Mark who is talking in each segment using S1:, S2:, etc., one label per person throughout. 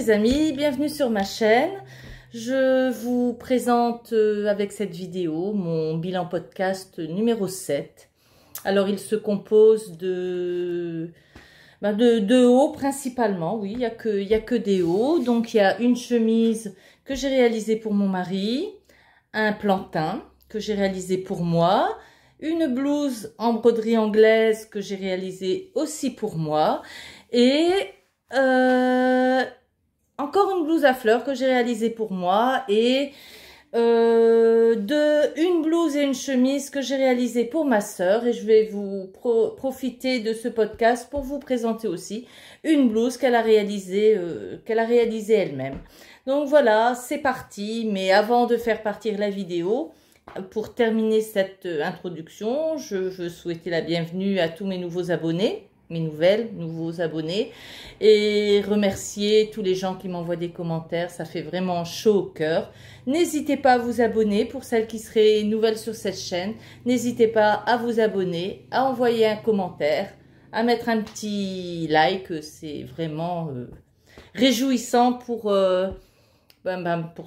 S1: les amis, bienvenue sur ma chaîne. Je vous présente avec cette vidéo mon bilan podcast numéro 7. Alors il se compose de hauts principalement, oui, il y a que des hauts. Donc il y a une chemise que j'ai réalisée pour mon mari, un plantain que j'ai réalisé pour moi, une blouse en broderie anglaise que j'ai réalisée aussi pour moi et encore une blouse à fleurs que j'ai réalisée pour moi et une blouse et une chemise que j'ai réalisée pour ma sœur. Et je vais vous profiter de ce podcast pour vous présenter aussi une blouse qu'elle a réalisée elle-même. Donc voilà, c'est parti. Mais avant de faire partir la vidéo, pour terminer cette introduction, je veux souhaiter la bienvenue à tous mes nouveaux abonnés. Mes nouveaux abonnés, et remercier tous les gens qui m'envoient des commentaires, ça fait vraiment chaud au cœur. N'hésitez pas à vous abonner pour celles qui seraient nouvelles sur cette chaîne. N'hésitez pas à vous abonner, à envoyer un commentaire, à mettre un petit like, c'est vraiment réjouissant pour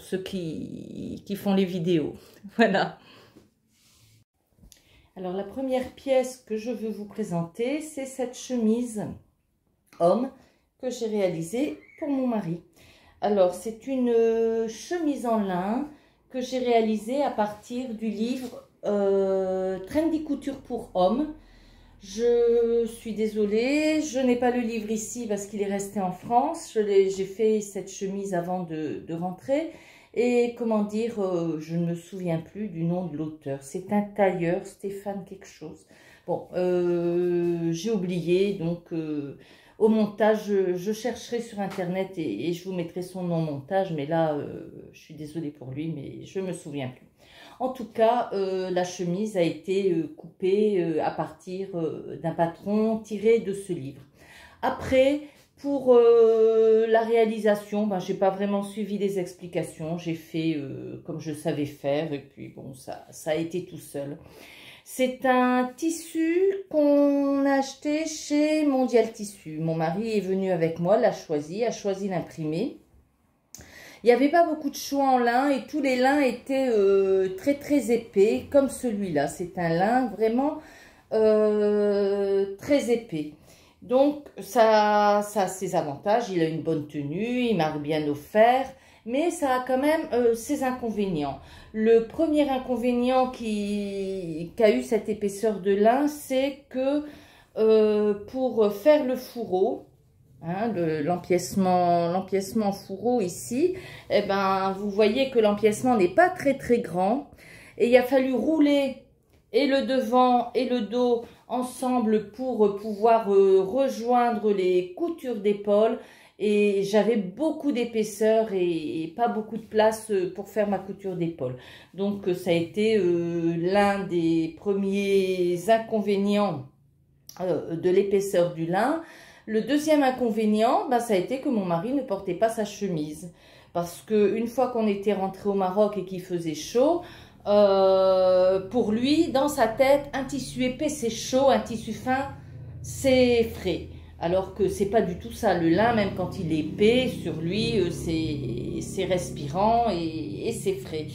S1: ceux qui font les vidéos. Voilà. Alors, la première pièce que je veux vous présenter, c'est cette chemise homme que j'ai réalisée pour mon mari. Alors, c'est une chemise en lin que j'ai réalisée à partir du livre Trendy Couture pour hommes. Je suis désolée, je n'ai pas le livre ici parce qu'il est resté en France. J'ai fait cette chemise avant de rentrer. Et comment dire, je ne me souviens plus du nom de l'auteur. C'est un tailleur, Stéphane quelque chose. Bon, j'ai oublié, donc au montage, je chercherai sur internet et je vous mettrai son nom au montage. Mais là, je suis désolée pour lui, mais je ne me souviens plus. En tout cas, la chemise a été coupée à partir d'un patron tiré de ce livre. Après, pour la réalisation, je n'ai pas vraiment suivi les explications. J'ai fait comme je savais faire et puis bon, ça a été tout seul. C'est un tissu qu'on a acheté chez Mondial Tissu. Mon mari est venu avec moi, a choisi l'imprimer. Il n'y avait pas beaucoup de choix en lin et tous les lins étaient très très épais comme celui-là. C'est un lin vraiment très épais. Donc, ça a ses avantages, il a une bonne tenue, il marque bien au fer, mais ça a quand même ses inconvénients. Le premier inconvénient qu'a eu cette épaisseur de lin, c'est que pour faire le fourreau, hein, l'empiècement fourreau ici, eh ben, vous voyez que l'empiècement n'est pas très très grand et il a fallu rouler et le devant et le dos ensemble pour pouvoir rejoindre les coutures d'épaule, et j'avais beaucoup d'épaisseur et pas beaucoup de place pour faire ma couture d'épaule. Donc ça a été l'un des premiers inconvénients de l'épaisseur du lin. Le deuxième inconvénient, ça a été que mon mari ne portait pas sa chemise, parce que une fois qu'on était rentré au Maroc et qu'il faisait chaud, pour lui, dans sa tête, un tissu épais c'est chaud, un tissu fin c'est frais. Alors que c'est pas du tout ça. Le lin, même quand il est épais, sur lui, c'est respirant et c'est frais.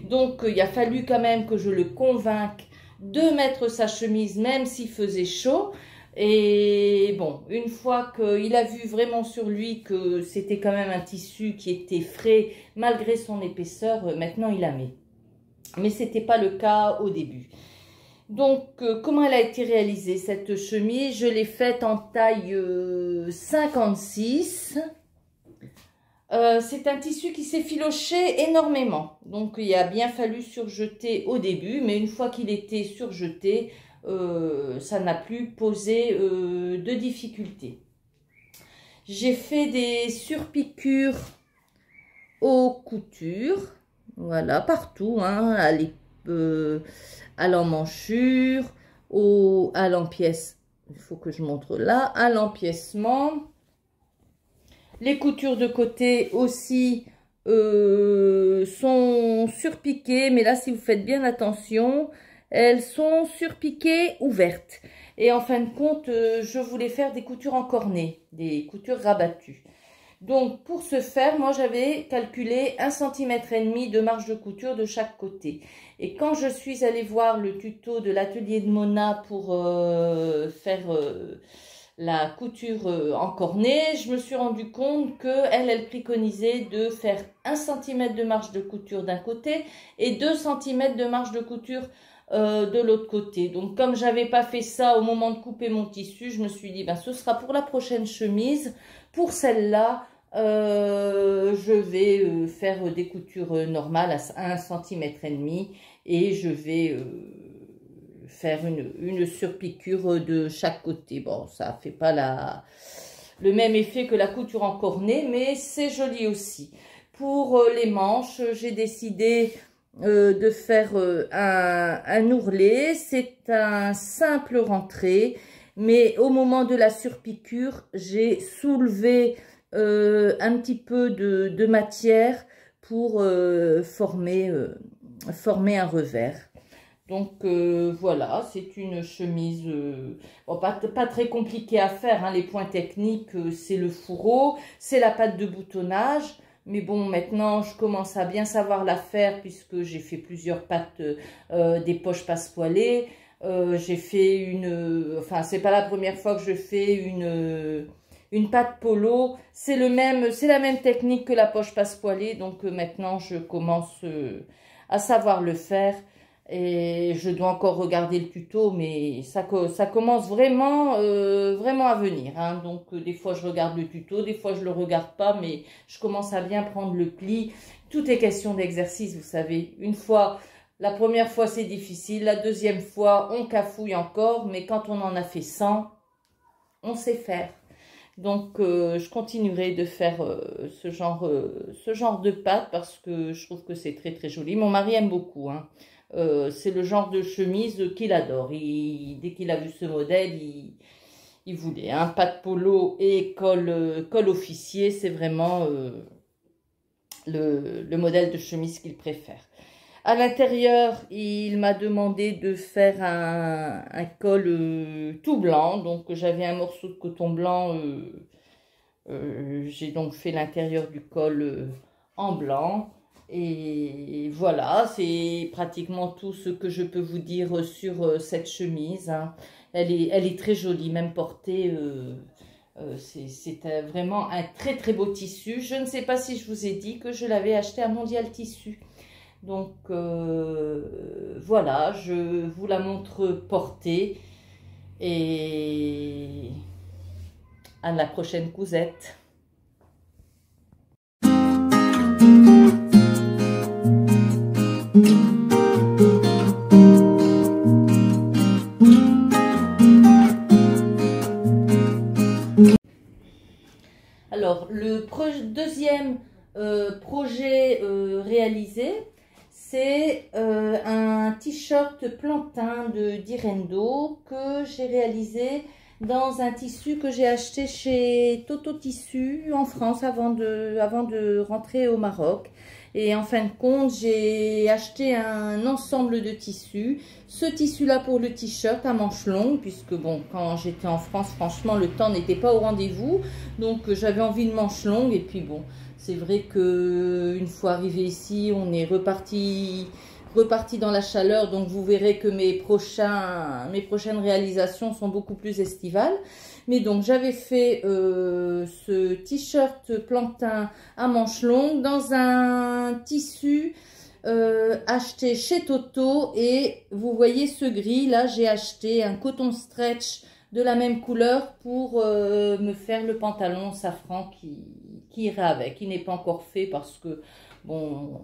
S1: Donc il a fallu quand même que je le convainque de mettre sa chemise, même s'il faisait chaud. Et bon, une fois qu'il a vu vraiment sur lui que c'était quand même un tissu qui était frais, malgré son épaisseur, maintenant il la met. Mais ce n'était pas le cas au début. Donc, comment elle a été réalisée, cette chemise? Je l'ai faite en taille 56. C'est un tissu qui s'est filoché énormément. Donc, il a bien fallu surjeter au début. Mais une fois qu'il était surjeté, ça n'a plus posé de difficultés. J'ai fait des surpiqûres aux coutures. Voilà, partout, hein, à l'emmanchure, à l'empiècement, il faut que je montre là, à l'empiècement. Les coutures de côté aussi sont surpiquées, mais là, si vous faites bien attention, elles sont surpiquées ouvertes. Et en fin de compte, je voulais faire des coutures encornées, des coutures rabattues. Donc, pour ce faire, moi, j'avais calculé 1,5 cm de marge de couture de chaque côté. Et quand je suis allée voir le tuto de l'atelier de Mona pour faire la couture en cornet, je me suis rendu compte qu'elle préconisait de faire 1 cm de marge de couture d'un côté et 2 cm de marge de couture de l'autre côté. Donc, comme j'avais pas fait ça au moment de couper mon tissu, je me suis dit, ben, ce sera pour la prochaine chemise. Pour celle-là, je vais faire des coutures normales à 1,5 cm et je vais faire une surpiqûre de chaque côté. Bon, ça fait pas le même effet que la couture en cornet, mais c'est joli aussi. Pour les manches, j'ai décidé de faire un ourlet. C'est un simple rentré, mais au moment de la surpiqûre, j'ai soulevé un petit peu de matière pour former un revers. Donc voilà, c'est une chemise bon, pas très compliquée à faire, hein. Les points techniques, c'est le fourreau, c'est la patte de boutonnage. Mais bon, maintenant, je commence à bien savoir la faire puisque j'ai fait plusieurs pattes des poches passepoilées. J'ai fait enfin, c'est pas la première fois que je fais une patte polo. C'est la même technique que la poche passepoilée. Donc maintenant, je commence à savoir le faire. Et je dois encore regarder le tuto, mais ça commence vraiment, vraiment à venir, hein. Donc, des fois, je regarde le tuto, des fois, je le regarde pas, mais je commence à bien prendre le pli. Tout est question d'exercice, vous savez. La première fois, c'est difficile. La deuxième fois, on cafouille encore, mais quand on en a fait 100, on sait faire. Donc, je continuerai de faire ce genre de pâte parce que je trouve que c'est très, très joli. Mon mari aime beaucoup, hein. C'est le genre de chemise qu'il adore. Dès qu'il a vu ce modèle, il voulait. Hein. Patte polo et col officier, c'est vraiment le modèle de chemise qu'il préfère. À l'intérieur, il m'a demandé de faire un col tout blanc. Donc, j'avais un morceau de coton blanc. J'ai donc fait l'intérieur du col en blanc. Et voilà, c'est pratiquement tout ce que je peux vous dire sur cette chemise, hein. Elle est très jolie, même portée. C'est vraiment un très très beau tissu. Je ne sais pas si je vous ai dit que je l'avais acheté à Mondial Tissu. Donc voilà, je vous la montre portée. Et à la prochaine cousette. Alors, le deuxième projet réalisé, c'est un t-shirt plantain de Direndo que j'ai réalisé dans un tissu que j'ai acheté chez Toto Tissu en France avant de rentrer au Maroc. Et en fin de compte, j'ai acheté un ensemble de tissus. Ce tissu-là pour le t-shirt à manches longues, puisque bon, quand j'étais en France, franchement, le temps n'était pas au rendez-vous. Donc, j'avais envie de manches longues. Et puis bon, c'est vrai qu'une fois arrivé ici, on est reparti dans la chaleur. Donc, vous verrez que mes prochaines réalisations sont beaucoup plus estivales. Mais donc, j'avais fait ce t-shirt plantain à manches longues dans un tissu acheté chez Toto. Et vous voyez ce gris, là, j'ai acheté un coton stretch de la même couleur pour me faire le pantalon safran qui irait avec. Il n'est pas encore fait parce que, bon,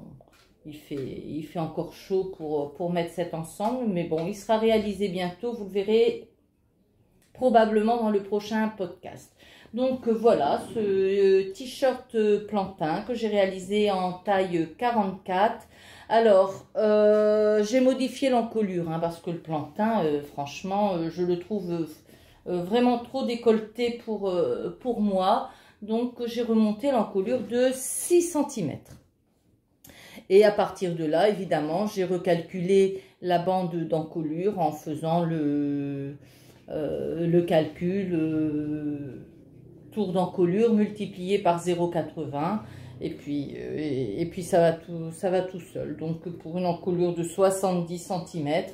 S1: il fait encore chaud pour mettre cet ensemble. Mais bon, il sera réalisé bientôt, vous le verrez probablement dans le prochain podcast. Donc voilà, ce t-shirt plantain que j'ai réalisé en taille 44. Alors, j'ai modifié l'encolure, hein, parce que le plantain, franchement, je le trouve vraiment trop décolleté pour moi. Donc, j'ai remonté l'encolure de 6 cm. Et à partir de là, évidemment, j'ai recalculé la bande d'encolure en faisant le calcul tour d'encolure multiplié par 0,80 et puis ça va tout seul. Donc pour une encolure de 70 cm,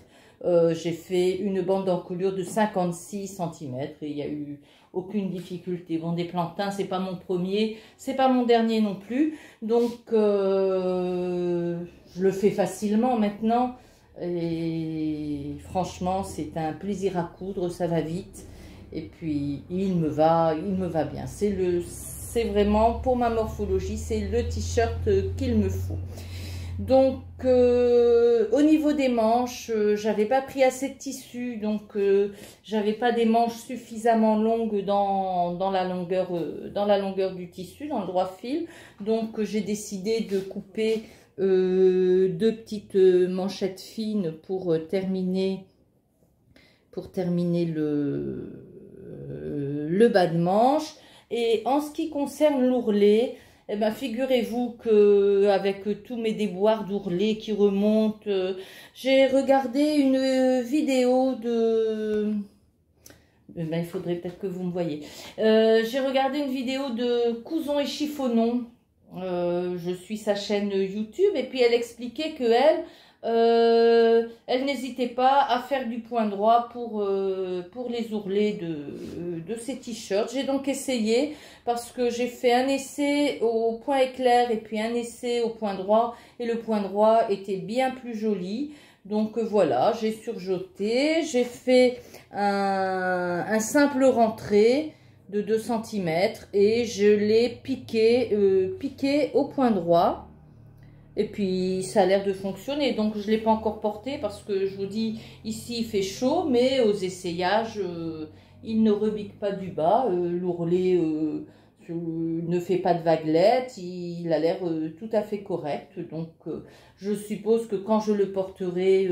S1: j'ai fait une bande d'encolure de 56 cm et il n'y a eu aucune difficulté. Bon, des plantains, c'est pas mon premier, c'est pas mon dernier non plus, donc je le fais facilement maintenant et franchement c'est un plaisir à coudre, ça va vite et puis il me va bien. C'est vraiment, pour ma morphologie, c'est le t-shirt qu'il me faut. Donc au niveau des manches, j'avais pas pris assez de tissu, donc j'avais pas des manches suffisamment longues dans la longueur du tissu, dans le droit fil. Donc j'ai décidé de couper deux petites manchettes fines pour terminer le bas de manche. Et en ce qui concerne l'ourlet, eh ben, figurez-vous que avec tous mes déboires d'ourlet qui remontent, j'ai regardé une vidéo de... Ben, il faudrait peut-être que vous me voyez. J'ai regardé une vidéo de Couson et Chiffonnon. Je suis sa chaîne YouTube et puis elle expliquait que elle n'hésitait pas à faire du point droit pour les ourlets de ces t-shirts. J'ai donc essayé parce que j'ai fait un essai au point éclair et puis un essai au point droit et le point droit était bien plus joli. Donc voilà, j'ai surjeté, j'ai fait un simple rentré de 2 cm et je l'ai piqué au point droit. Et puis ça a l'air de fonctionner, donc je ne l'ai pas encore porté parce que je vous dis, ici il fait chaud, mais aux essayages, il ne rebique pas du bas, l'ourlet ne fait pas de vaguelettes, il a l'air tout à fait correct. Donc je suppose que quand je le porterai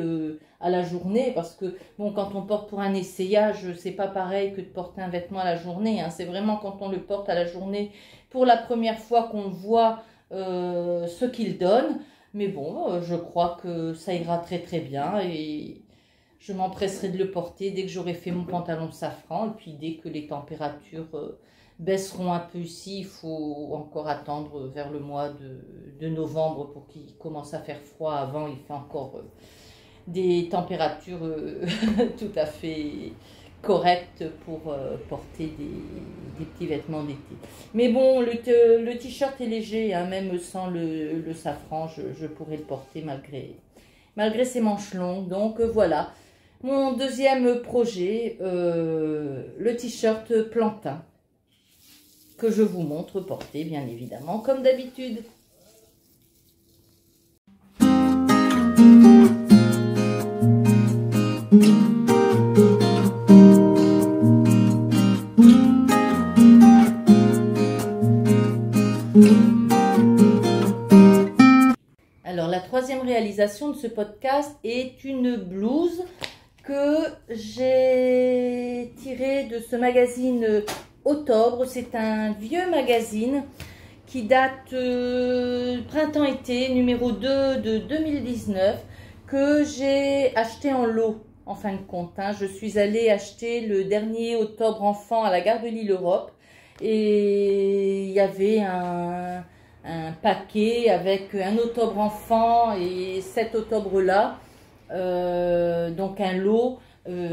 S1: à la journée, parce que bon, quand on porte pour un essayage, c'est pas pareil que de porter un vêtement à la journée, hein. C'est vraiment quand on le porte à la journée pour la première fois qu'on voit ce qu'il donne, mais bon, je crois que ça ira très très bien et je m'empresserai de le porter dès que j'aurai fait mon pantalon safran et puis dès que les températures baisseront un peu ici. Il faut encore attendre vers le mois de novembre pour qu'il commence à faire froid. Avant, il fait encore des températures tout à fait correct pour porter des petits vêtements d'été. Mais bon, le t-shirt est léger, hein, même sans le safran, je pourrais le porter malgré ses manches longues. Donc voilà, mon deuxième projet, le t-shirt plantain, que je vous montre porter, bien évidemment, comme d'habitude. Alors, la troisième réalisation de ce podcast est une blouse que j'ai tirée de ce magazine Octobre. C'est un vieux magazine qui date printemps-été, numéro 2 de 2019, que j'ai acheté en lot, en fin de compte. Hein. Je suis allée acheter le dernier Octobre enfant à la gare de l'Île-Europe et il y avait un paquet avec un Octobre enfant et cet Octobre-là, donc un lot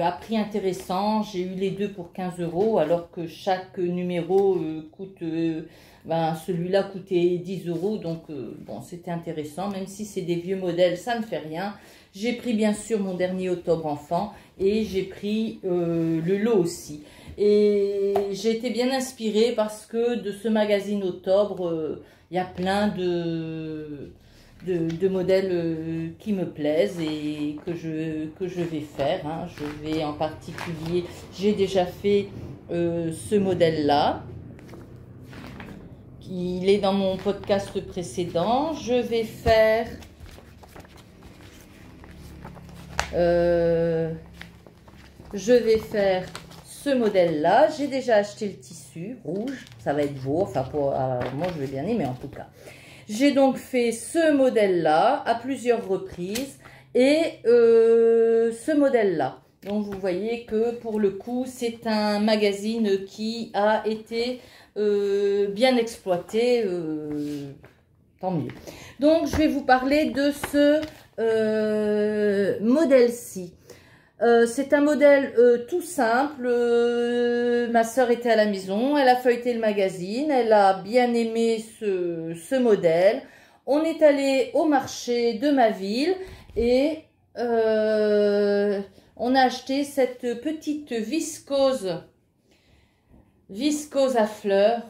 S1: à prix intéressant. J'ai eu les deux pour 15 € alors que chaque numéro coûte, celui-là coûtait 10 €, donc bon, c'était intéressant, même si c'est des vieux modèles, ça ne fait rien. J'ai pris bien sûr mon dernier Octobre enfant et j'ai pris le lot aussi. Et j'ai été bien inspirée parce que de ce magazine Octobre, il y a plein de modèles qui me plaisent et que je vais faire. Hein. Je vais en particulier, j'ai déjà fait ce modèle-là. Il est dans mon podcast précédent. Je vais faire ce modèle-là. J'ai déjà acheté le tissu rouge. Ça va être beau. Enfin, moi, je vais bien aimer en tout cas. J'ai donc fait ce modèle-là à plusieurs reprises et ce modèle-là. Donc, vous voyez que pour le coup, c'est un magazine qui a été bien exploité, tant mieux. Donc, je vais vous parler de ce modèle-ci. C'est un modèle tout simple. Ma sœur était à la maison, elle a feuilleté le magazine, elle a bien aimé ce modèle. On est allé au marché de ma ville et on a acheté cette petite viscose à fleurs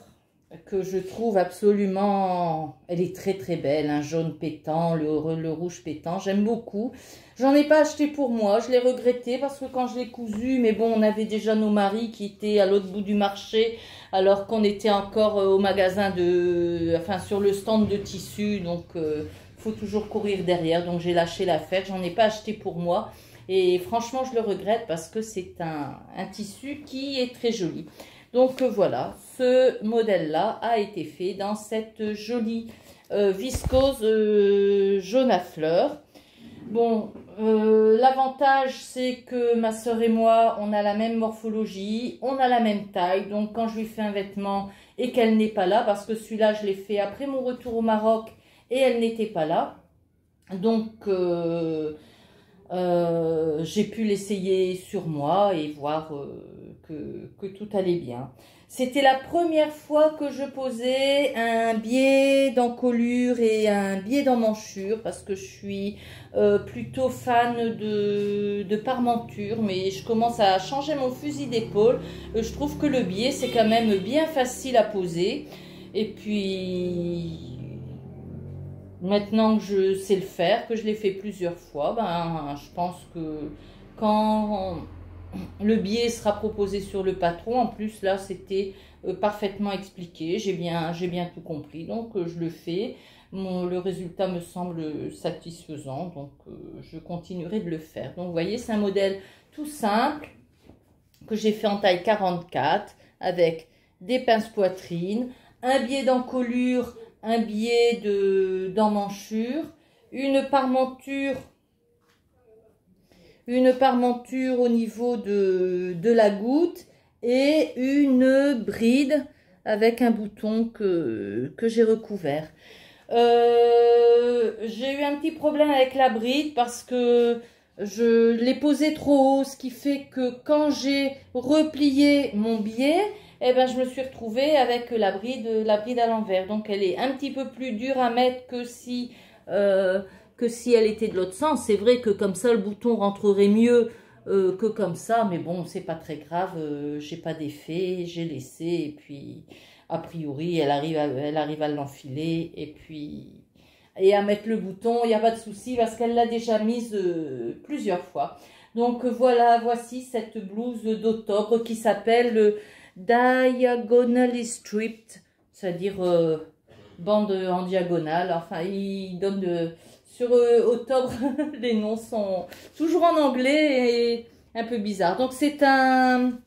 S1: que je trouve absolument, elle est très très belle, un jaune pétant, le rouge pétant, j'aime beaucoup. J'en ai pas acheté pour moi, je l'ai regretté parce que quand je l'ai cousu, mais bon, on avait déjà nos maris qui étaient à l'autre bout du marché alors qu'on était encore au magasin enfin sur le stand de tissu, donc faut toujours courir derrière, donc j'ai lâché l'affaire, j'en ai pas acheté pour moi et franchement je le regrette parce que c'est un tissu qui est très joli. Donc voilà, ce modèle-là a été fait dans cette jolie viscose jaune à fleurs. Bon, l'avantage c'est que ma soeur et moi, on a la même morphologie, on a la même taille. Donc quand je lui fais un vêtement et qu'elle n'est pas là, parce que celui-là je l'ai fait après mon retour au Maroc et elle n'était pas là. Donc j'ai pu l'essayer sur moi et voir que tout allait bien. C'était la première fois que je posais un biais d'encolure et un biais d'emmanchure parce que je suis plutôt fan de parmenture, mais je commence à changer mon fusil d'épaule. Je trouve que le biais c'est quand même bien facile à poser et puis maintenant que je sais le faire, que je l'ai fait plusieurs fois, ben, je pense que quand le biais sera proposé sur le patron, en plus là c'était parfaitement expliqué, j'ai bien tout compris, donc je le fais. Le résultat me semble satisfaisant, donc je continuerai de le faire. Donc vous voyez, c'est un modèle tout simple que j'ai fait en taille 44 avec des pinces poitrine, un biais d'encolure, un biais d'emmanchure, une parmenture au niveau de la goutte et une bride avec un bouton que j'ai recouvert. J'ai eu un petit problème avec la bride parce que je l'ai posée trop haut, ce qui fait que quand j'ai replié mon biais, eh ben, je me suis retrouvée avec la bride à l'envers. Donc elle est un petit peu plus dure à mettre que si elle était de l'autre sens. C'est vrai que comme ça le bouton rentrerait mieux que comme ça, mais bon, c'est pas très grave, j'ai pas d'effet, j'ai laissé et puis a priori elle arrive à l'enfiler et à mettre le bouton, il n'y a pas de souci parce qu'elle l'a déjà mise plusieurs fois. Donc voilà, voici cette blouse d'octobre qui s'appelle Diagonally Stripped, c'est-à-dire bande en diagonale. Enfin, il donne sur octobre, les noms sont toujours en anglais et un peu bizarres. Donc c'est un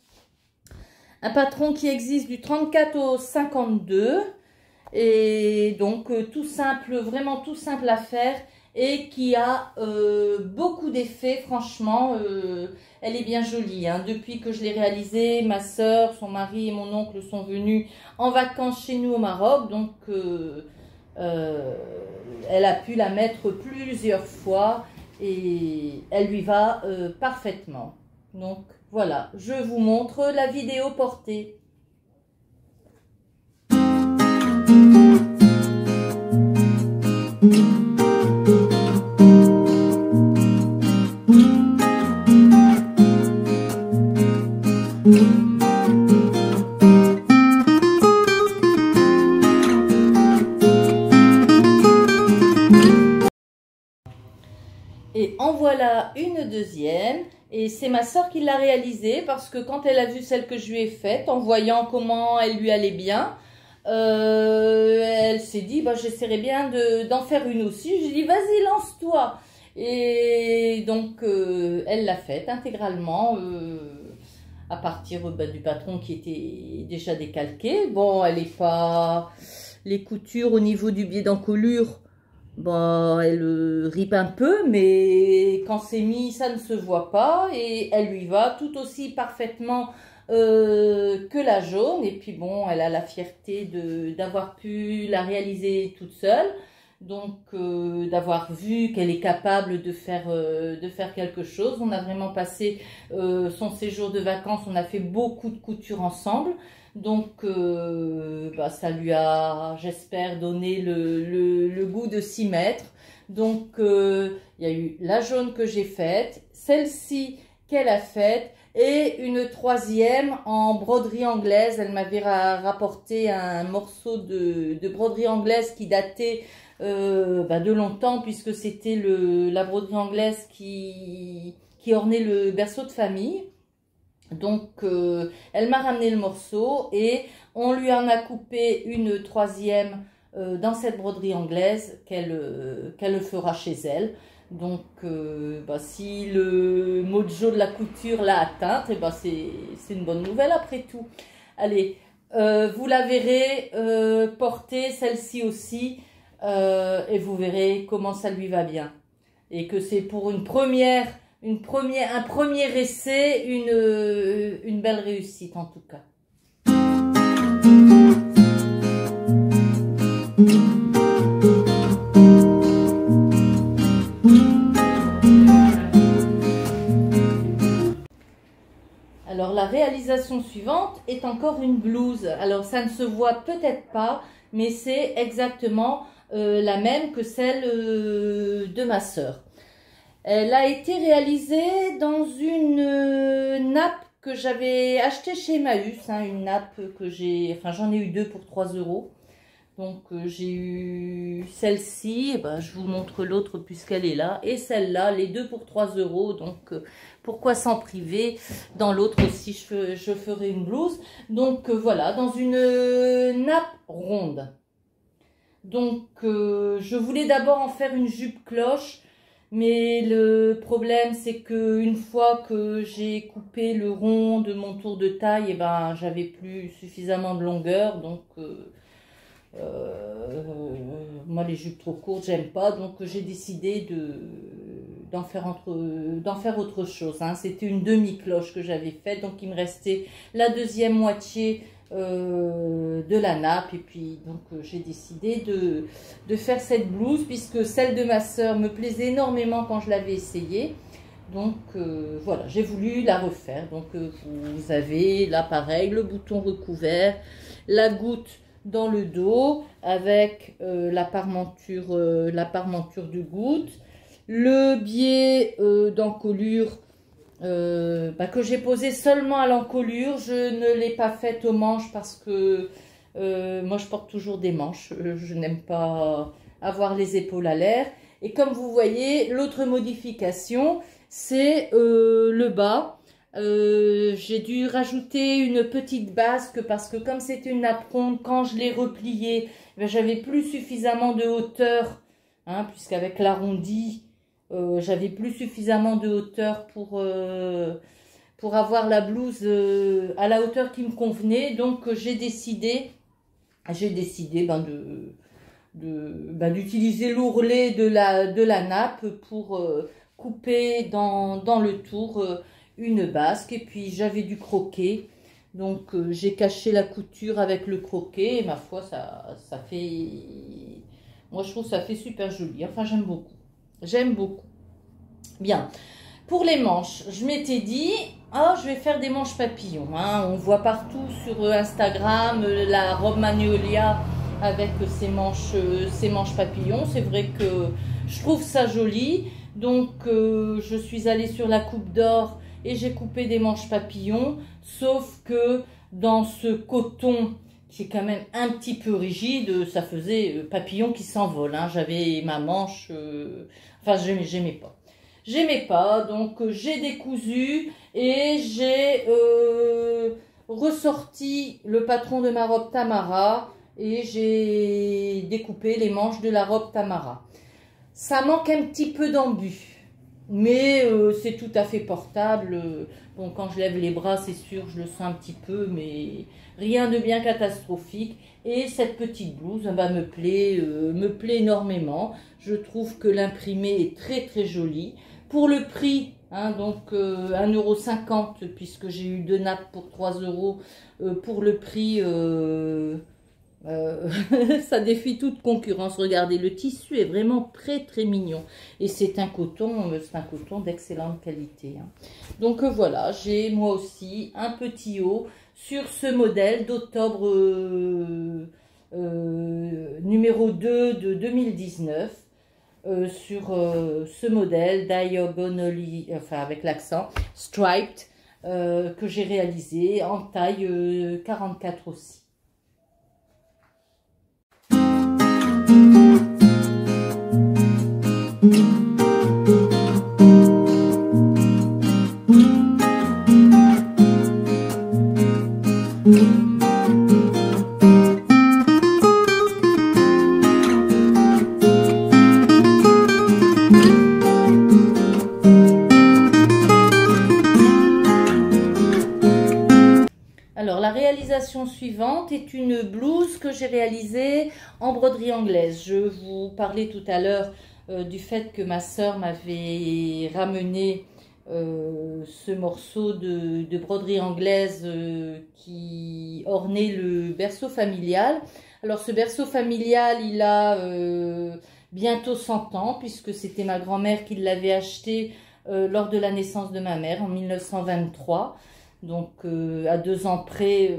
S1: patron qui existe du 34 au 52 et donc tout simple, vraiment tout simple à faire et qui a beaucoup d'effets. Franchement, elle est bien jolie, hein. Depuis que je l'ai réalisée, ma soeur, son mari et mon oncle sont venus en vacances chez nous au Maroc, donc elle a pu la mettre plusieurs fois et elle lui va parfaitement. Donc voilà, je vous montre la vidéo portée. Et en voilà une deuxième, et c'est ma soeur qui l'a réalisée parce que quand elle a vu celle que je lui ai faite, en voyant comment elle lui allait bien, elle s'est dit, bah, j'essaierai bien d'en faire une aussi. J'ai dit, vas-y, lance-toi. Et donc, elle l'a faite intégralement à partir du patron qui était déjà décalqué. Bon, elle est pas... Les coutures au niveau du biais d'encolure, bon, elle ripe un peu, mais quand c'est mis, ça ne se voit pas et elle lui va tout aussi parfaitement que la jaune. Et puis bon, elle a la fierté d'avoir pu la réaliser toute seule. Donc d'avoir vu qu'elle est capable de faire quelque chose. On a vraiment passé son séjour de vacances, on a fait beaucoup de couture ensemble. Donc ça lui a, j'espère, donné le goût de s'y mettre. Donc il y a eu la jaune que j'ai faite, celle-ci qu'elle a faite, et une troisième en broderie anglaise. Elle m'avait rapporté un morceau de broderie anglaise qui datait de longtemps, puisque c'était la broderie anglaise qui ornait le berceau de famille. Donc elle m'a ramené le morceau et on lui en a coupé une troisième dans cette broderie anglaise qu'elle fera chez elle. Donc si le mojo de la couture l'a atteinte, c'est une bonne nouvelle après tout. Allez, vous la verrez porter celle-ci aussi. Et vous verrez comment ça lui va bien. Et que c'est pour un premier essai, une belle réussite en tout cas. Alors la réalisation suivante est encore une blouse. Alors ça ne se voit peut-être pas, mais c'est exactement la même que celle de ma sœur. Elle a été réalisée dans une nappe que j'avais achetée chez Emmaüs, hein, une nappe que j'en ai eu deux pour 3 €. Donc j'ai eu celle-ci, je vous montre l'autre puisqu'elle est là, et celle-là, les deux pour 3 €. Donc pourquoi s'en priver? Dans l'autre aussi je ferai une blouse. Donc voilà, dans une nappe ronde. Donc je voulais d'abord en faire une jupe cloche, mais le problème c'est que une fois que j'ai coupé le rond de mon tour de taille, j'avais plus suffisamment de longueur. Donc moi les jupes trop courtes j'aime pas, donc j'ai décidé d'en faire autre chose, hein. C'était une demi-cloche que j'avais faite, donc il me restait la deuxième moitié de la nappe, et puis donc j'ai décidé de faire cette blouse puisque celle de ma sœur me plaisait énormément quand je l'avais essayée. Donc voilà, j'ai voulu la refaire. Donc vous avez là pareil le bouton recouvert, la goutte dans le dos avec la parmenture de goutte, le biais d'encolure que j'ai posé seulement à l'encolure. Je ne l'ai pas faite aux manches parce que moi je porte toujours des manches, je n'aime pas avoir les épaules à l'air. Et comme vous voyez, l'autre modification c'est le bas. J'ai dû rajouter une petite basque parce que comme c'est une nappe ronde, quand je l'ai repliée, j'avais plus suffisamment de hauteur, hein, puisqu'avec l'arrondi j'avais plus suffisamment de hauteur pour avoir la blouse à la hauteur qui me convenait. Donc j'ai décidé d'utiliser l'ourlet de la nappe pour couper dans le tour une basque. Et puis j'avais du croquet, donc j'ai caché la couture avec le croquet, et ma foi ça fait, moi je trouve que ça fait super joli. Enfin j'aime beaucoup. Bien, pour les manches, je m'étais dit je vais faire des manches papillons, hein. On voit partout sur Instagram la robe Magnolia avec ces manches papillons. C'est vrai que je trouve ça joli, donc je suis allée sur la coupe d'or et j'ai coupé des manches papillons, sauf que dans ce coton qui est quand même un petit peu rigide, ça faisait papillon qui s'envole, hein. J'avais ma manche, j'aimais pas, donc j'ai décousu et j'ai ressorti le patron de ma robe Tamara et j'ai découpé les manches de la robe Tamara. Ça manque un petit peu d'embut, mais c'est tout à fait portable. Bon, quand je lève les bras, c'est sûr, je le sens un petit peu, mais rien de bien catastrophique. Et cette petite blouse me plaît énormément. Je trouve que l'imprimé est très très joli. Pour le prix, hein, donc 1,50 € puisque j'ai eu 2 nappes pour 3 €. Pour le prix, ça défie toute concurrence. Regardez, le tissu est vraiment très très mignon. Et c'est un coton d'excellente qualité. Hein. Donc voilà, j'ai moi aussi un petit haut sur ce modèle d'octobre numéro 2 de 2019. Sur ce modèle Diagonally, enfin avec l'accent, Striped, que j'ai réalisé en taille 44 aussi. Alors, la réalisation suivante est une blouse que j'ai réalisée en broderie anglaise. Je vous parlais tout à l'heure du fait que ma sœur m'avait ramené ce morceau de broderie anglaise qui ornait le berceau familial. Alors, ce berceau familial, il a bientôt 100 ans, puisque c'était ma grand-mère qui l'avait acheté lors de la naissance de ma mère en 1923. Donc, à 2 ans près,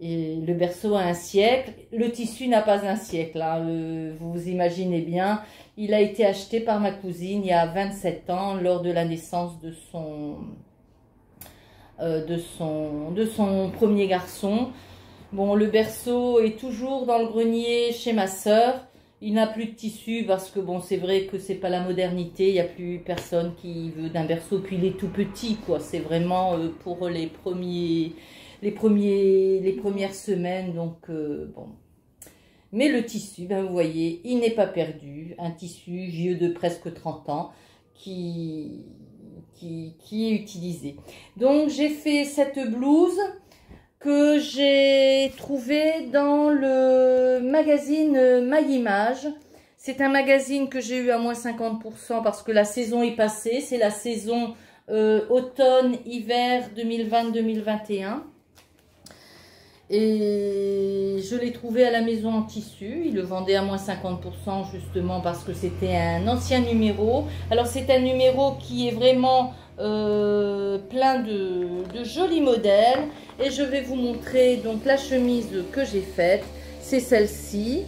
S1: et le berceau a un siècle. Le tissu n'a pas un siècle, hein, vous imaginez bien. Il a été acheté par ma cousine il y a 27 ans, lors de la naissance de son premier garçon. Bon, le berceau est toujours dans le grenier chez ma sœur. Il n'a plus de tissu parce que bon, c'est vrai que c'est pas la modernité, il n'y a plus personne qui veut d'un berceau, puis il est tout petit quoi, c'est vraiment pour les premières semaines, donc bon. Mais le tissu, ben vous voyez, il n'est pas perdu, un tissu vieux de presque 30 ans qui est utilisé. Donc j'ai fait cette blouse que j'ai trouvé dans le magazine My Image. C'est un magazine que j'ai eu à moins 50% parce que la saison est passée. C'est la saison automne-hiver 2020-2021. Et je l'ai trouvé à la maison en tissu. Il le vendait à moins 50% justement parce que c'était un ancien numéro. Alors c'est un numéro qui est vraiment plein de jolis modèles. Et je vais vous montrer donc la chemise que j'ai faite. C'est celle-ci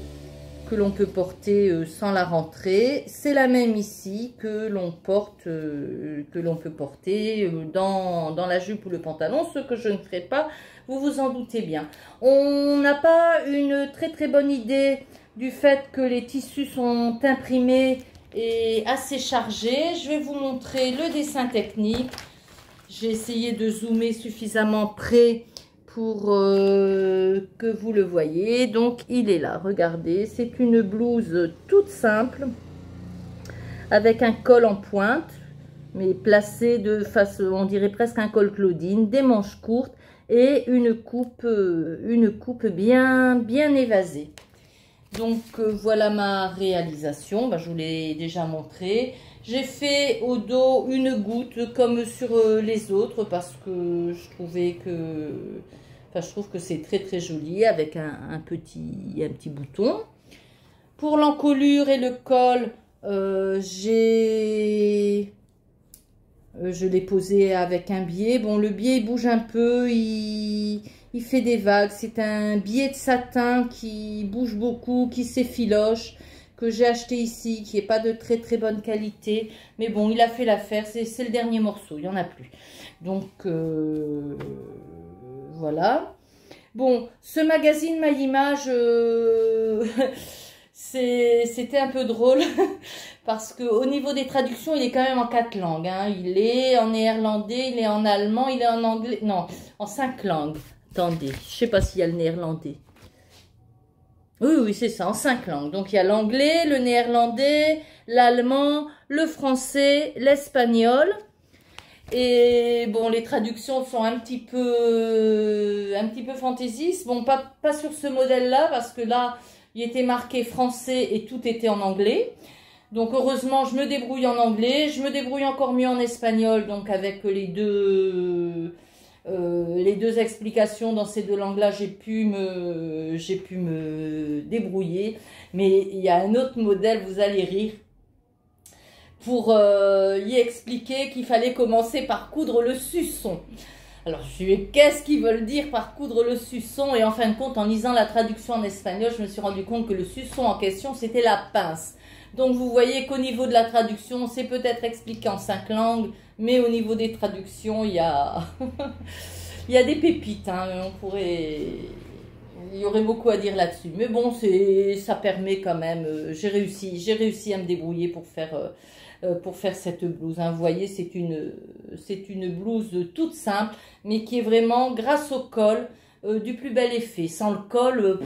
S1: que l'on peut porter sans la rentrée. C'est la même ici que l'on peut porter dans la jupe ou le pantalon, ce que je ne ferai pas, vous vous en doutez bien. On n'a pas une très très bonne idée du fait que les tissus sont imprimés et assez chargés. Je vais vous montrer le dessin technique. J'ai essayé de zoomer suffisamment près pour que vous le voyez. Donc il est là, regardez, c'est une blouse toute simple avec un col en pointe mais placé de face, on dirait presque un col Claudine, des manches courtes et une coupe bien évasée. Donc voilà ma réalisation, ben, je vous l'ai déjà montré. J'ai fait au dos une goutte comme sur les autres parce que je trouvais que, je trouve que c'est très très joli avec un petit bouton. Pour l'encolure et le col, je l'ai posé avec un biais. Bon, le biais il bouge un peu, il fait des vagues. C'est un biais de satin qui bouge beaucoup, qui s'effiloche, que j'ai acheté ici, qui n'est pas de très très bonne qualité. Mais bon, il a fait l'affaire. C'est le dernier morceau, il n'y en a plus. Donc, voilà. Bon, ce magazine My Image, c'était un peu drôle. Parce qu'au niveau des traductions, il est quand même en 4 langues. Hein. Il est en néerlandais, il est en allemand, il est en anglais. Non, en 5 langues. Attendez, je ne sais pas s'il y a le néerlandais. Oui, c'est ça, en 5 langues. Donc, il y a l'anglais, le néerlandais, l'allemand, le français, l'espagnol. Et bon, les traductions sont un petit peu fantaisistes. Bon, pas sur ce modèle-là, parce que là, il était marqué français et tout était en anglais. Donc heureusement, je me débrouille en anglais, je me débrouille encore mieux en espagnol, donc avec les deux explications dans ces deux langues-là, j'ai pu me débrouiller. Mais il y a un autre modèle, vous allez rire, pour y expliquer qu'il fallait commencer par coudre le suçon. Alors, je lui ai dit, qu'est-ce qu'ils veulent dire par coudre le suçon? Et en fin de compte, en lisant la traduction en espagnol, je me suis rendu compte que le suçon en question, c'était la pince. Donc, vous voyez qu'au niveau de la traduction, c'est peut-être expliqué en 5 langues, mais au niveau des traductions, il y a, il y a des pépites. Hein. Il y aurait beaucoup à dire là-dessus. Mais bon, ça permet quand même. J'ai réussi à me débrouiller pour faire cette blouse. Hein. Vous voyez, c'est une blouse toute simple, mais qui est vraiment, grâce au col, du plus bel effet. Sans le col,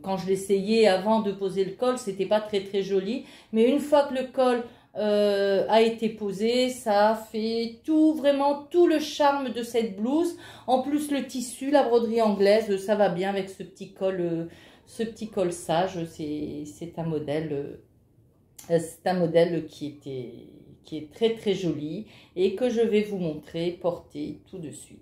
S1: quand je l'essayais avant de poser le col, c'était pas très très joli. Mais une fois que le col a été posé, ça a fait vraiment tout le charme de cette blouse. En plus, le tissu, la broderie anglaise, ça va bien avec ce petit col sage. C'est un modèle. C'est un modèle qui est très très joli et que je vais vous montrer porter tout de suite.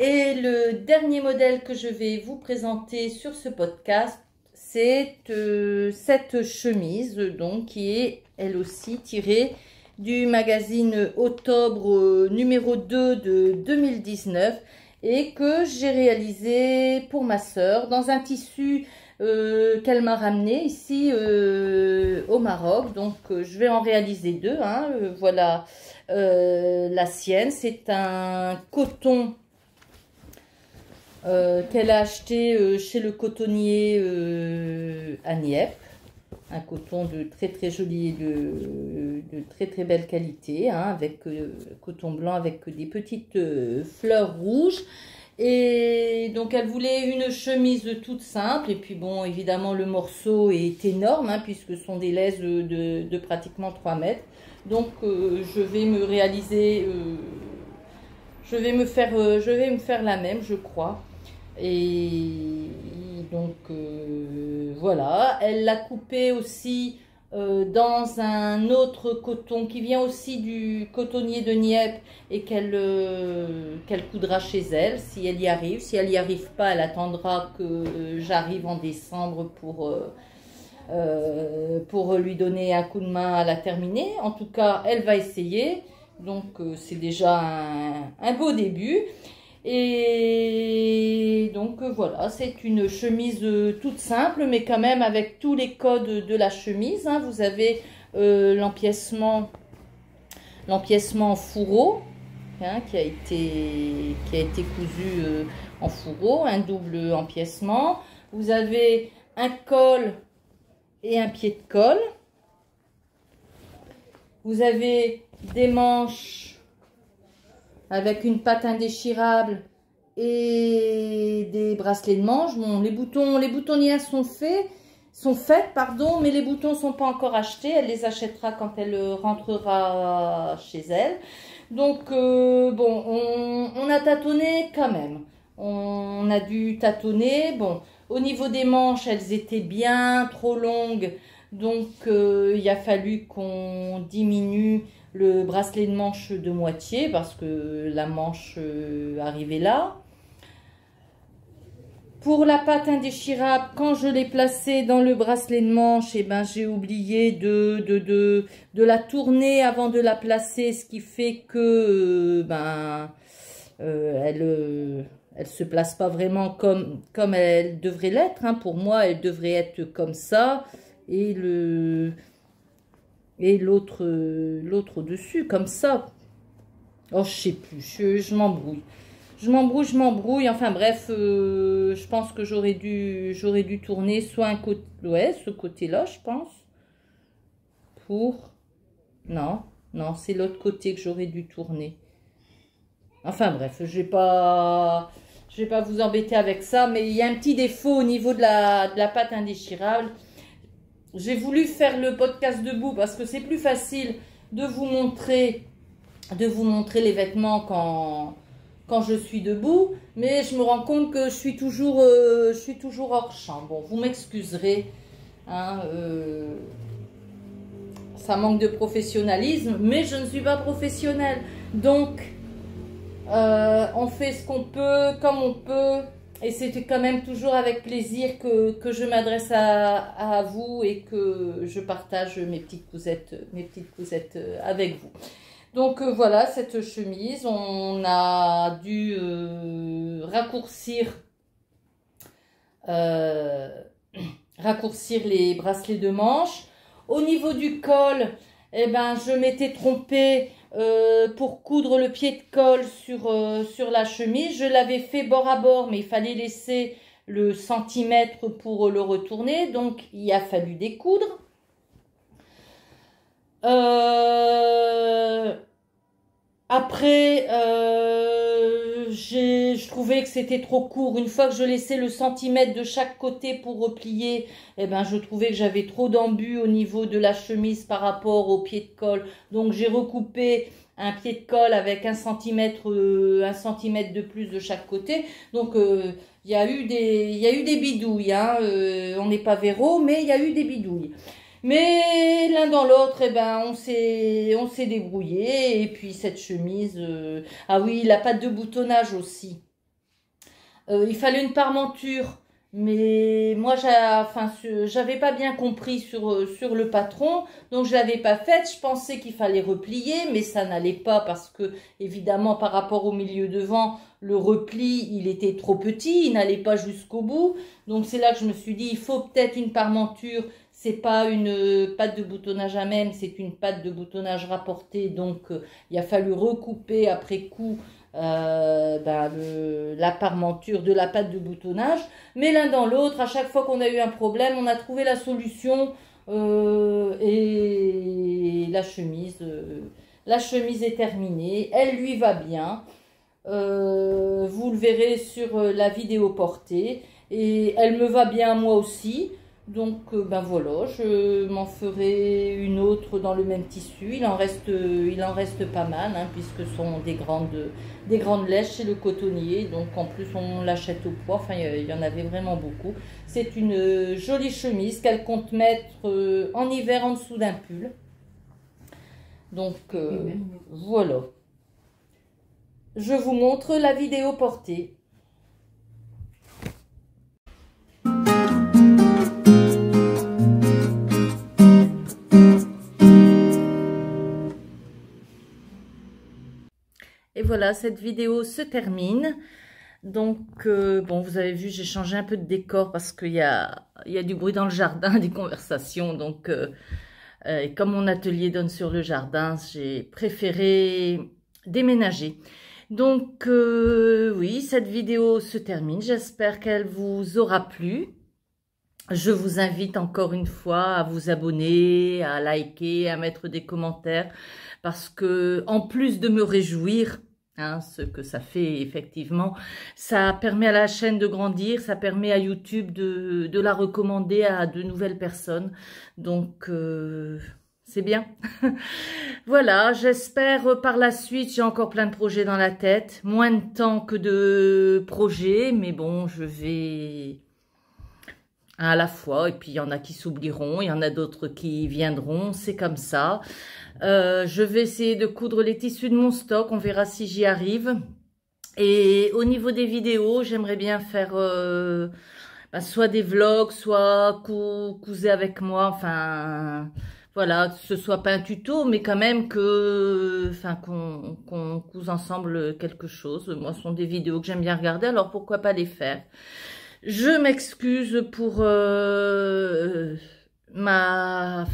S1: Et le dernier modèle que je vais vous présenter sur ce podcast, c'est cette chemise, donc, qui est elle aussi tirée du magazine Octobre numéro 2 de 2019 et que j'ai réalisé pour ma sœur dans un tissu qu'elle m'a ramené ici au Maroc. Donc je vais en réaliser deux. Hein. Voilà la sienne, c'est un coton qu'elle a acheté chez le cotonnier à Nieppe, un coton de très très joli et de très très belle qualité, hein, avec coton blanc avec des petites fleurs rouges. Et donc elle voulait une chemise toute simple, et puis bon, évidemment le morceau est énorme, hein, puisque ce sont des laises de pratiquement 3 mètres. Donc je vais me réaliser, je vais me faire la même, je crois. Et donc voilà, elle l'a coupé aussi dans un autre coton qui vient aussi du cotonnier de Nieppe et qu'elle coudra chez elle si elle y arrive. Si elle n'y arrive pas, elle attendra que j'arrive en décembre pour lui donner un coup de main à la terminer. En tout cas, elle va essayer, donc c'est déjà un beau début. Et donc voilà, c'est une chemise toute simple, mais quand même avec tous les codes de la chemise. Hein. Vous avez l'empiècement en fourreau, hein, qui a été cousu en fourreau, un double empiècement. Vous avez un col et un pied de colle. Vous avez des manches avec une patte indéchirable et des bracelets de manche. Bon, les boutonnières sont faites, mais les boutons sont pas encore achetés. Elle les achètera quand elle rentrera chez elle. Donc, bon, on a tâtonné quand même. On a dû tâtonner. Bon, au niveau des manches, elles étaient bien trop longues. Donc, il a fallu qu'on diminue le bracelet de manche de moitié parce que la manche arrivait là. Pour la patte indéchirable, quand je l'ai placée dans le bracelet de manche, eh ben, j'ai oublié de la tourner avant de la placer, ce qui fait que elle se place pas vraiment comme elle devrait l'être. Hein. Pour moi, elle devrait être comme ça et l'autre au-dessus, comme ça. Oh, je sais plus, je m'embrouille. Je m'embrouille. Enfin bref, je pense que j'aurais dû tourner soit un côté, ouais, ce côté-là, je pense. Non, c'est l'autre côté que j'aurais dû tourner. Enfin bref, je vais pas vous embêter avec ça, mais il y a un petit défaut au niveau de la pâte indéchirable. J'ai voulu faire le podcast debout parce que c'est plus facile de vous montrer les vêtements quand je suis debout, mais je me rends compte que je suis toujours hors champ. Bon, vous m'excuserez, hein, ça manque de professionnalisme, mais je ne suis pas professionnelle. Donc, on fait ce qu'on peut, comme on peut, et c'est quand même toujours avec plaisir que je m'adresse à vous et que je partage mes petites cousettes avec vous. Donc voilà, cette chemise, on a dû raccourcir les bracelets de manches. Au niveau du col, eh ben, je m'étais trompée pour coudre le pied de col sur la chemise. Je l'avais fait bord à bord, mais il fallait laisser le centimètre pour le retourner. Donc, il a fallu découdre. Après, je trouvais que c'était trop court. Une fois que je laissais le centimètre de chaque côté pour replier, eh ben, je trouvais que j'avais trop d'embus au niveau de la chemise par rapport au pied de colle. Donc, j'ai recoupé un pied de colle avec un centimètre de plus de chaque côté. Donc, il y a eu des bidouilles. Hein. On n'est pas véro, mais il y a eu des bidouilles. Mais l'un dans l'autre, eh ben, on s'est débrouillé. Et puis cette chemise, ah oui, la pâte de boutonnage aussi. Il fallait une parmenture, mais moi, j'avais pas bien compris sur le patron, donc je l'avais pas faite. Je pensais qu'il fallait replier, mais ça n'allait pas parce que, évidemment, par rapport au milieu devant, le repli, il était trop petit, il n'allait pas jusqu'au bout. Donc c'est là que je me suis dit, il faut peut-être une parmenture. C'est pas une pâte de boutonnage à même, c'est une pâte de boutonnage rapportée. Donc, il a fallu recouper après coup la parmenture de la pâte de boutonnage. Mais l'un dans l'autre, à chaque fois qu'on a eu un problème, on a trouvé la solution. Et la chemise est terminée. Elle lui va bien. Vous le verrez sur la vidéo portée. Et elle me va bien moi aussi. Donc, ben voilà, je m'en ferai une autre dans le même tissu. Il en reste pas mal, hein, puisque ce sont des grandes lèches chez le cotonnier. Donc, en plus, on l'achète au poids. Enfin, il y en avait vraiment beaucoup. C'est une jolie chemise qu'elle compte mettre en hiver en dessous d'un pull. Donc, voilà. Je vous montre la vidéo portée. Et voilà, cette vidéo se termine. Donc, bon, vous avez vu, j'ai changé un peu de décor parce qu'il y a du bruit dans le jardin, des conversations. Donc, comme mon atelier donne sur le jardin, j'ai préféré déménager. Donc, oui, cette vidéo se termine. J'espère qu'elle vous aura plu. Je vous invite encore une fois à vous abonner, à liker, à mettre des commentaires parce que en plus de me réjouir, hein, ce que ça fait effectivement, ça permet à la chaîne de grandir, ça permet à YouTube de la recommander à de nouvelles personnes. Donc, c'est bien. Voilà, j'espère par la suite, j'ai encore plein de projets dans la tête, moins de temps que de projets, mais bon, je vais à la fois, et puis il y en a qui s'oublieront, il y en a d'autres qui viendront, c'est comme ça. Je vais essayer de coudre les tissus de mon stock, on verra si j'y arrive. Et au niveau des vidéos, j'aimerais bien faire soit des vlogs, soit couser avec moi, enfin voilà, que ce soit pas un tuto, mais quand même qu'on couse ensemble quelque chose. Moi, ce sont des vidéos que j'aime bien regarder, alors pourquoi pas les faire. Je m'excuse pour ma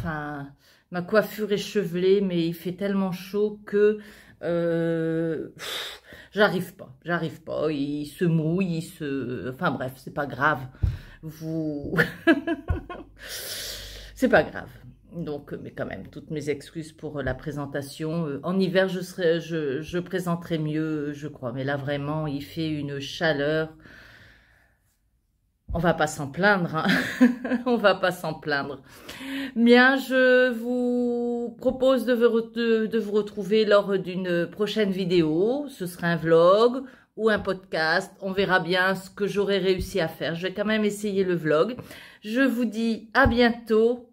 S1: coiffure échevelée, mais il fait tellement chaud que j'arrive pas. Il se mouille, enfin bref, c'est pas grave. C'est pas grave. Donc, mais quand même, toutes mes excuses pour la présentation. En hiver, je présenterai mieux, je crois. Mais là, vraiment, il fait une chaleur. On va pas s'en plaindre, hein. On va pas s'en plaindre. Bien, je vous propose de vous retrouver lors d'une prochaine vidéo. Ce sera un vlog ou un podcast. On verra bien ce que j'aurai réussi à faire. Je vais quand même essayer le vlog. Je vous dis à bientôt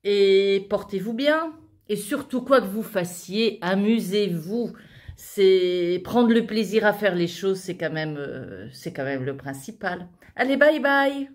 S1: et portez-vous bien. Et surtout, quoi que vous fassiez, amusez-vous. C'est prendre le plaisir à faire les choses, c'est quand même le principal. Allez, bye bye!